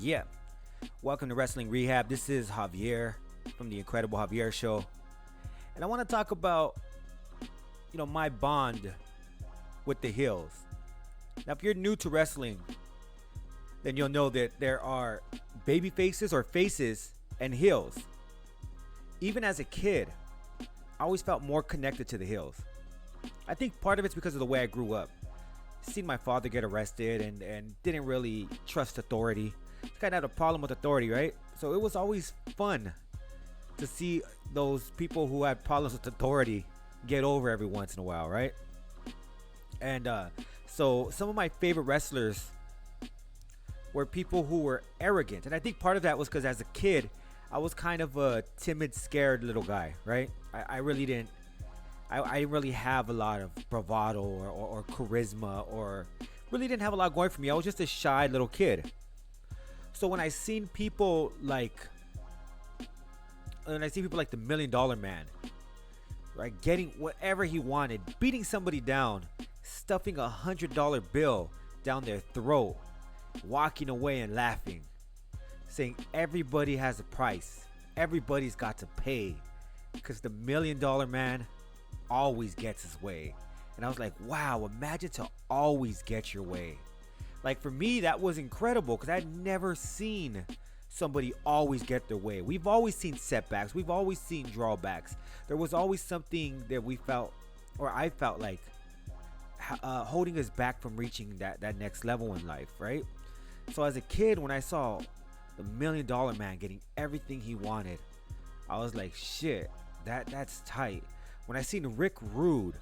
Yeah. Welcome to Wrestling Rehab. This is Javier from the Incredible Javier Show. And I want to talk about, my bond with the heels. Now, if you're new to wrestling, then you'll know that there are baby faces or faces and heels. Even as a kid, I always felt more connected to the heels. I think part of it's because of the way I grew up. Seen my father get arrested and didn't really trust authority. This guy had a problem with authority, right? So it was always fun to see those people who had problems with authority get over every once in a while, right? And so some of my favorite wrestlers were people who were arrogant. And I think part of that was because as a kid, I was kind of a timid, scared little guy, right? I really didn't have a lot of bravado or charisma, or really didn't have a lot going for me. I was just a shy little kid. So when I seen people like the $1 Million Man, right, getting whatever he wanted, beating somebody down, stuffing $100 bill down their throat, walking away and laughing, saying everybody has a price, everybody's got to pay, because the $1 Million Man always gets his way. And I was like, wow, imagine to always get your way. Like, for me, that was incredible because I'd never seen somebody always get their way. We've always seen setbacks. We've always seen drawbacks. There was always something that we felt, or I felt like, holding us back from reaching that next level in life, right? So as a kid, when I saw the $1 Million Man getting everything he wanted, I was like, shit, that's tight. When I seen Rick Rude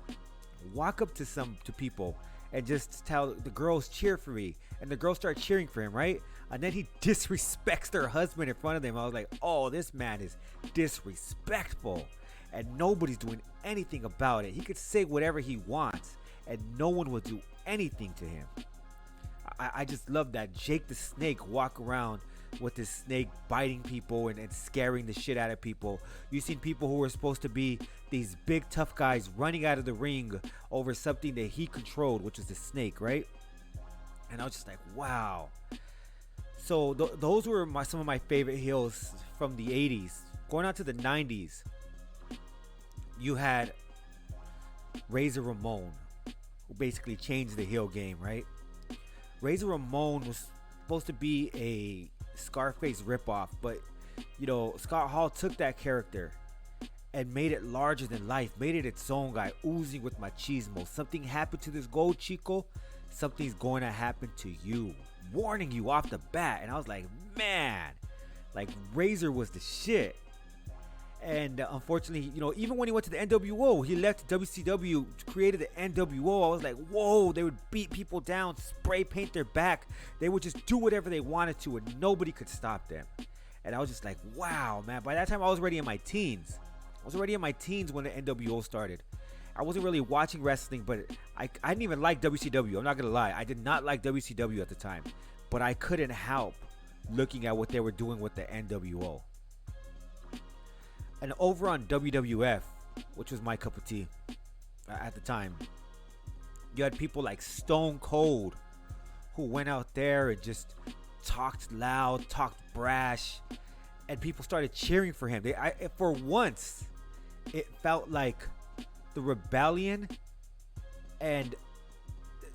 walk up to people and just tell the girls cheer for me, and the girls start cheering for him, right? And then he disrespects their husband in front of them. I was like, oh, this man is disrespectful, and nobody's doing anything about it. He could say whatever he wants and no one will do anything to him. I just love that. Jake the Snake walk around with his snake biting people and scaring the shit out of people. You've seen people who were supposed to be these big tough guys running out of the ring over something that he controlled, which was the snake, right? And I was just like, wow. So those were some of my favorite heels from the 80s. Going on to the 90s, you had Razor Ramon, who basically changed the heel game, right? Razor Ramon was supposed to be a Scarface ripoff, but Scott Hall took that character and made it larger than life, made it its own guy, oozing with machismo. Something happened to this Gold Chico, something's going to happen to you, warning you off the bat. And I was like, man, like Razor was the shit. And unfortunately, even when he went to the NWO, he left WCW, created the NWO. I was like, whoa, they would beat people down, spray paint their back. They would just do whatever they wanted to, and nobody could stop them. And I was just like, wow, man. By that time, I was already in my teens. I was already in my teens when the NWO started. I wasn't really watching wrestling, but I didn't even like WCW. I'm not going to lie. I did not like WCW at the time. But I couldn't help looking at what they were doing with the NWO. And over on WWF, which was my cup of tea at the time, you had people like Stone Cold, who went out there and just talked loud, talked brash, and people started cheering for him. For once, it felt like the rebellion and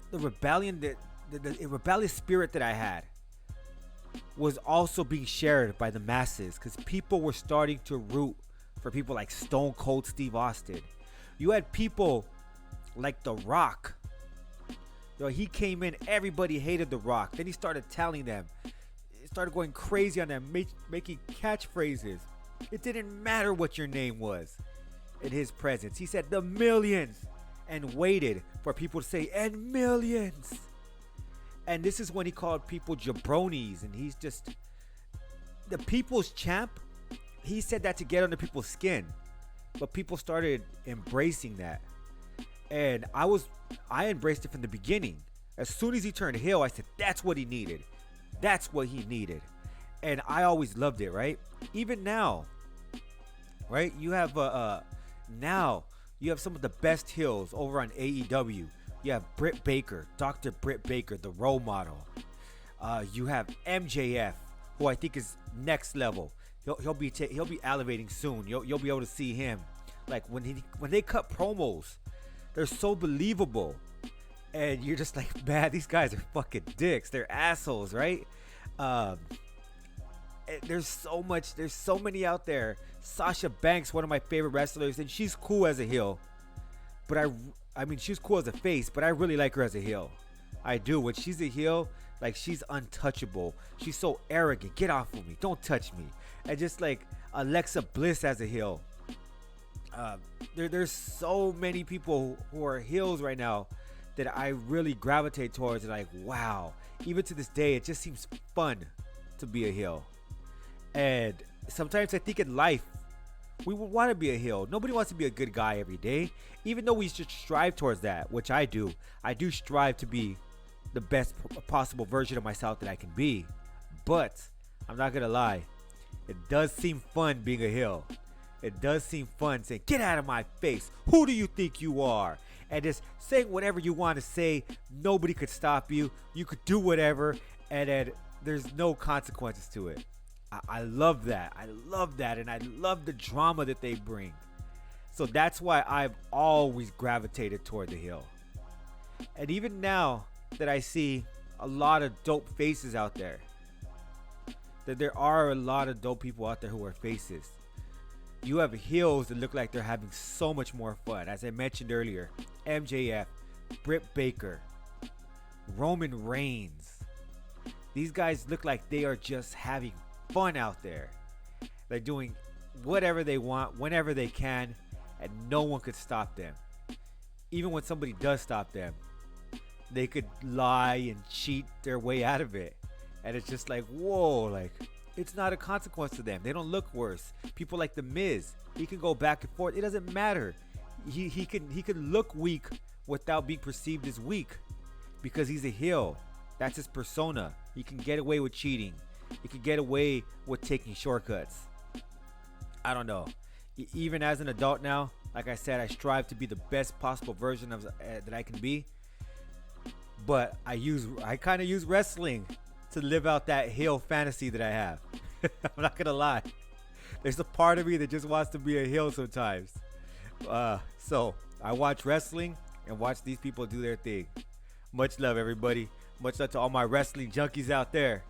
the rebellious spirit that I had was also being shared by the masses, because people were starting to root for people like Stone Cold Steve Austin. You had people like The Rock. He came in, everybody hated The Rock. Then he started telling them, he started going crazy on them, making catchphrases. It didn't matter what your name was in his presence. He said the millions and waited for people to say, and millions. And this is when he called people jabronis, and he's just the people's champ. He said that to get under people's skin, but people started embracing that, and I embraced it from the beginning. As soon as he turned heel, I said that's what he needed. That's what he needed, and I always loved it. Right? Even now, right? You have now you have some of the best heels over on AEW. You have Britt Baker, Dr. Britt Baker, the role model. You have MJF, who I think is next level. He'll be elevating soon. You'll be able to see him. Like when they cut promos, they're so believable, and you're just like, man, these guys are fucking dicks. They're assholes, right? There's so many out there. Sasha Banks, one of my favorite wrestlers, and she's cool as a heel. But I mean, she's cool as a face, but I really like her as a heel. I do. When she's a heel, like, she's untouchable. She's so arrogant. Get off of me. Don't touch me. And just like Alexa Bliss as a heel. There's so many people who are heels right now that I really gravitate towards. And like, wow. Even to this day, it just seems fun to be a heel. And sometimes I think in life, we would want to be a heel. Nobody wants to be a good guy every day, even though we should strive towards that, which I do. I do strive to be the best possible version of myself that I can be. But I'm not going to lie. It does seem fun being a heel. It does seem fun saying, get out of my face. Who do you think you are? And just saying whatever you want to say. Nobody could stop you. You could do whatever. And then there's no consequences to it. I love that. I love that. And I love the drama that they bring. So that's why I've always gravitated toward the heel. And even now that I see a lot of dope faces out there, that there are a lot of dope people out there who are faces, you have heels that look like they're having so much more fun. As I mentioned earlier, MJF, Britt Baker, Roman Reigns. These guys look like they are just having fun out there. They're doing whatever they want, whenever they can, and no one could stop them. Even when somebody does stop them, they could lie and cheat their way out of it. And it's just like, whoa, like, it's not a consequence to them. They don't look worse. People like The Miz, he can go back and forth. It doesn't matter. He can look weak without being perceived as weak because he's a heel. That's his persona. He can get away with cheating. He can get away with taking shortcuts. I don't know. Even as an adult now, like I said, I strive to be the best possible version of that I can be. But I kind of use wrestling to live out that heel fantasy that I have. I'm not gonna lie. There's a part of me that just wants to be a heel sometimes. So I watch wrestling and watch these people do their thing. Much love, everybody. Much love to all my wrestling junkies out there.